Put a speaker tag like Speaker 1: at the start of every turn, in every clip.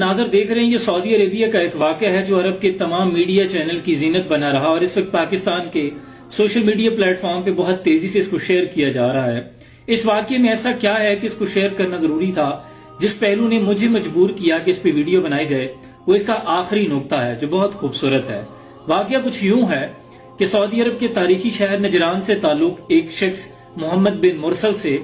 Speaker 1: नाज़र देख रहे हैं, ये सऊदी अरेबिया का एक वाक़या है जो अरब के तमाम मीडिया चैनल की जीनत बना रहा और इस वक्त पाकिस्तान के सोशल मीडिया प्लेटफॉर्म पे बहुत तेजी से इसको शेयर किया जा रहा है। इस वाक़ये में ऐसा क्या है कि इसको शेयर करना जरूरी था? जिस पहलू ने मुझे मजबूर किया कि इस पे वीडियो बनाई जाए वो इसका आखिरी नुक्ता है जो बहुत खूबसूरत है। वाक़या कुछ यूं है कि सऊदी अरब के तारीखी शहर नजरान से ताल्लुक एक शख्स मोहम्मद बिन मुरसल से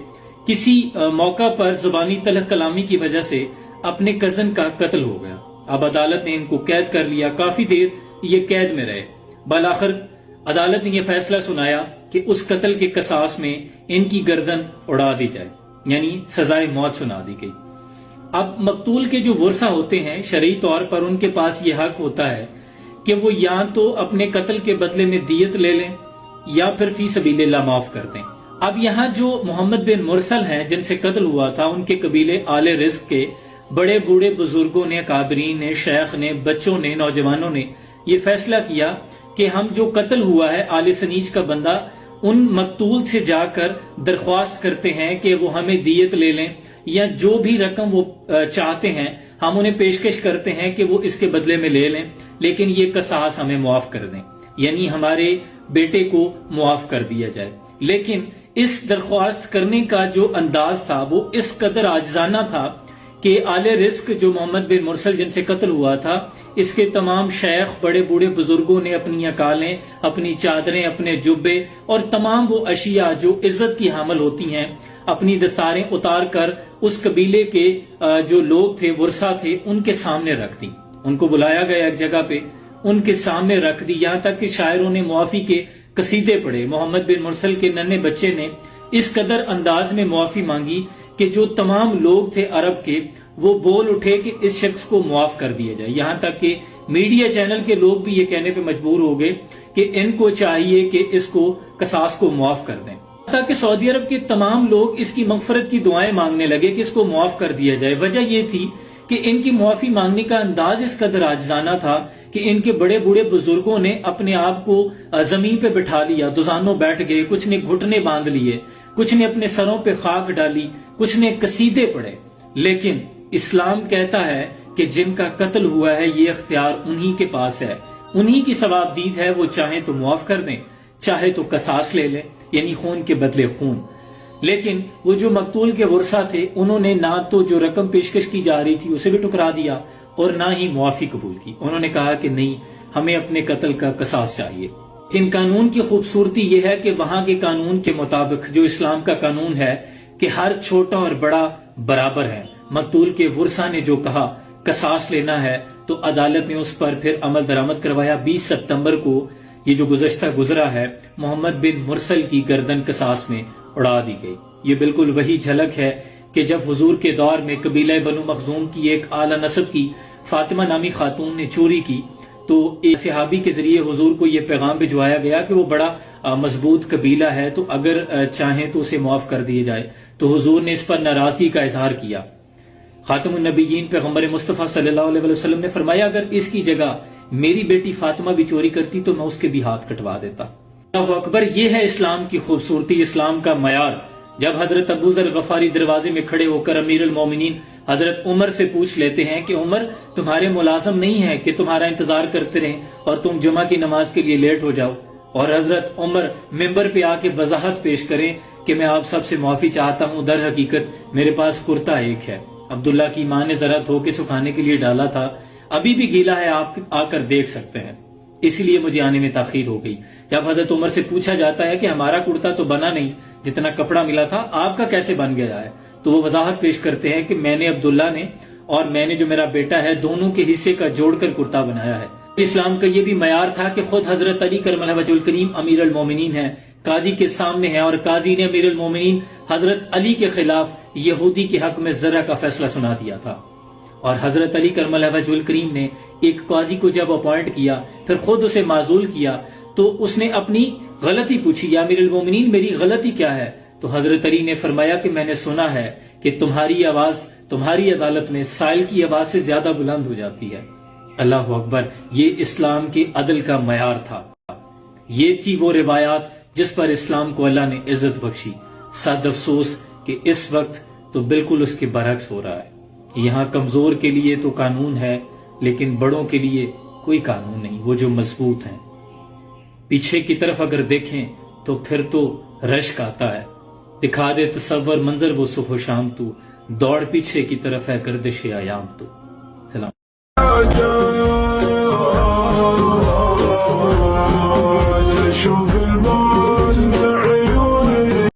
Speaker 1: किसी मौका पर जुबानी तलख कलामी की वजह से अपने कजन का कत्ल हो गया। अब अदालत ने इनको कैद कर लिया, काफी देर ये कैद में रहे। बलाखिर अदालत ने यह फैसला सुनाया कि उस कत्ल के कसास में इनकी गर्दन उड़ा दी जाए, यानी सजाए मौत सुना दी गई। अब मकतूल के जो वर्सा होते हैं शरई तौर पर उनके पास ये हक होता है कि वो या तो अपने कत्ल के बदले में दियत ले लें या फिर फी सबीलिल्लाह माफ कर दें। अब यहाँ जो मोहम्मद बिन मुरसल हैं जिनसे कत्ल हुआ था, उनके कबीले आले रिस्क के बड़े बूढ़े बुजुर्गों ने, काबरीन ने, शेख ने, बच्चों ने, नौजवानों ने ये फैसला किया कि हम जो कत्ल हुआ है आले सनीज का बंदा, उन मकतूल से जाकर दरख्वास्त करते हैं कि वो हमें दियत ले लें या जो भी रकम वो चाहते हैं हम उन्हें पेशकश करते हैं कि वो इसके बदले में ले लें, लेकिन ये कसास हमें मुआफ कर दें, यानी हमारे बेटे को मुआफ कर दिया जाए। लेकिन इस दरख्वास्त करने का जो अंदाज था वो इस कदर आजिजाना था कि आले रिस्क जो मोहम्मद बिन मुरसल जिनसे कत्ल हुआ था, इसके तमाम शेख, बड़े बूढ़े बुजुर्गों ने अपनी अकालें, अपनी चादरें, अपने जुब्बे और तमाम वो अशिया जो इज्जत की हामिल होती हैं, अपनी दस्तारें उतार कर उस कबीले के जो लोग थे, वर्सा थे, उनके सामने रख दी। उनको बुलाया गया एक जगह पे, उनके सामने रख दी, यहाँ तक कि शायरों ने मुआफी के कसीदे पढ़े। मोहम्मद बिन मुरसल के नन्हे बच्चे ने इस कदर अंदाज में मुआफी मांगी कि जो तमाम लोग थे अरब के, वो बोल उठे कि इस शख्स को मुआफ कर दिया जाए। यहाँ तक कि मीडिया चैनल के लोग भी ये कहने पे मजबूर हो गए कि इनको चाहिए कि इसको कसास को मुआफ कर दें। ताकि सऊदी अरब के तमाम लोग इसकी मगफरत की दुआएं मांगने लगे कि इसको मुआफ कर दिया जाए। वजह यह थी कि इनकी मुआफी मांगने का अंदाज इस कदर आजिजाना था कि इनके बड़े बूढ़े बुजुर्गों ने अपने आप को जमीन पे बिठा लिया, दुजानों बैठ गए, कुछ ने घुटने बांध लिए, कुछ ने अपने सरों पे खाक डाली, कुछ ने कसीदे पढ़े। लेकिन इस्लाम कहता है कि जिनका कत्ल हुआ है ये इख्तियार उन्हीं के पास है, उन्हीं की सवाबदीद है, वो चाहे तो मुआफ कर दें, चाहे तो कसास ले लें, यानी खून के बदले खून। लेकिन वो जो मकतूल के वर्सा थे उन्होंने ना तो जो रकम पेशकश की जा रही थी उसे भी ठुकरा दिया और ना ही मुआफी कबूल की। उन्होंने कहा कि नहीं, हमें अपने कत्ल का कसास चाहिए। इन कानून की खूबसूरती यह है कि वहां के कानून के मुताबिक जो इस्लाम का कानून है कि हर छोटा और बड़ा बराबर है। मकतूल के वर्सा ने जो कहा कसास लेना है तो अदालत ने उस पर फिर अमल दरामद करवाया। 20 सितंबर को ये जो गुज़श्ता गुजरा है, मोहम्मद बिन मुरसल की गर्दन कसास में उड़ा दी गई। ये बिल्कुल वही झलक है कि जब हुजूर के दौर में कबीला बनु मखजूम की एक आला नस्ब की फातिमा नामी खातून ने चोरी की तो एक सहाबी के जरिए हुजूर को यह पैगाम भिजवाया गया कि वो बड़ा मजबूत कबीला है, तो अगर चाहें तो उसे माफ कर दिया जाए। तो हुजूर ने इस पर नाराजगी का इजहार किया। खातमुन नबीयीन पैगंबर मुस्तफा सल्लल्लाहु अलैहि वसल्लम ने फरमाया, अगर इसकी जगह मेरी बेटी फातिमा भी चोरी करती तो मैं उसके भी हाथ कटवा देता। अल्लाहु अकबर, ये है इस्लाम की खूबसूरती, इस्लाम का मयार। जब हजरत अबू जर गफारी दरवाजे में खड़े होकर अमीर अल मोमिनीन हजरत उमर से पूछ लेते हैं कि उमर, तुम्हारे मुलाजम नहीं है कि तुम्हारा इंतजार करते रहें और तुम जुमा की नमाज के लिए लेट हो जाओ, और हजरत उमर मिंबर पे आके वजाहत पेश करें कि मैं आप सबसे माफी चाहता हूँ, दर हकीकत मेरे पास कुर्ता एक है, अब्दुल्ला की माँ ने जरा धो के सुखाने के लिए डाला था, अभी भी गीला है, आप आकर देख सकते हैं, इसलिए मुझे आने में ताखीर हो गई। जब हजरत उमर से पूछा जाता है कि हमारा कुर्ता तो बना नहीं, जितना कपड़ा मिला था आपका कैसे बन गया है, तो वो वजाहत पेश करते हैं कि मैंने, अब्दुल्ला ने और मैंने जो मेरा बेटा है, दोनों के हिस्से का जोड़कर कुर्ता बनाया है। इस्लाम का ये भी मयार था कि खुद हजरत अली करमल्लाहु वजहुल करीम अमीर अल मोमिनीन है, काजी के सामने है, और काजी ने अमीर अल मोमिनीन हजरत अली के खिलाफ यहूदी के हक में जरा का फैसला सुना दिया था। और हजरत अली करमल्लाहु वजहुल करीम ने एक काजी को जब अपॉइंट किया, फिर खुद उसे माजूल किया, तो उसने अपनी गलती पूछी, या अमीर अल मोमिनीन मेरी गलती क्या है? तो हजरत अली ने फरमाया कि मैंने सुना है कि तुम्हारी आवाज तुम्हारी अदालत में साइल की आवाज से ज्यादा बुलंद हो जाती है। अल्लाह अकबर, ये इस्लाम के अदल का मयार था। ये थी वो रिवायात जिस पर इस्लाम को अल्लाह ने इज्जत बख्शी। सद अफसोस कि इस वक्त तो बिल्कुल उसके बरक्स हो रहा है। یہاں کمزور کے لیے تو قانون ہے لیکن بڑوں کے لیے کوئی قانون نہیں، وہ جو مضبوط ہیں۔ پیچھے کی طرف اگر دیکھیں تو پھر تو رشک آتا ہے، دکھا دے تصور منظر وہ صبح و شام تو، دوڑ پیچھے کی طرف ہے گردش ایام تو۔ سلام۔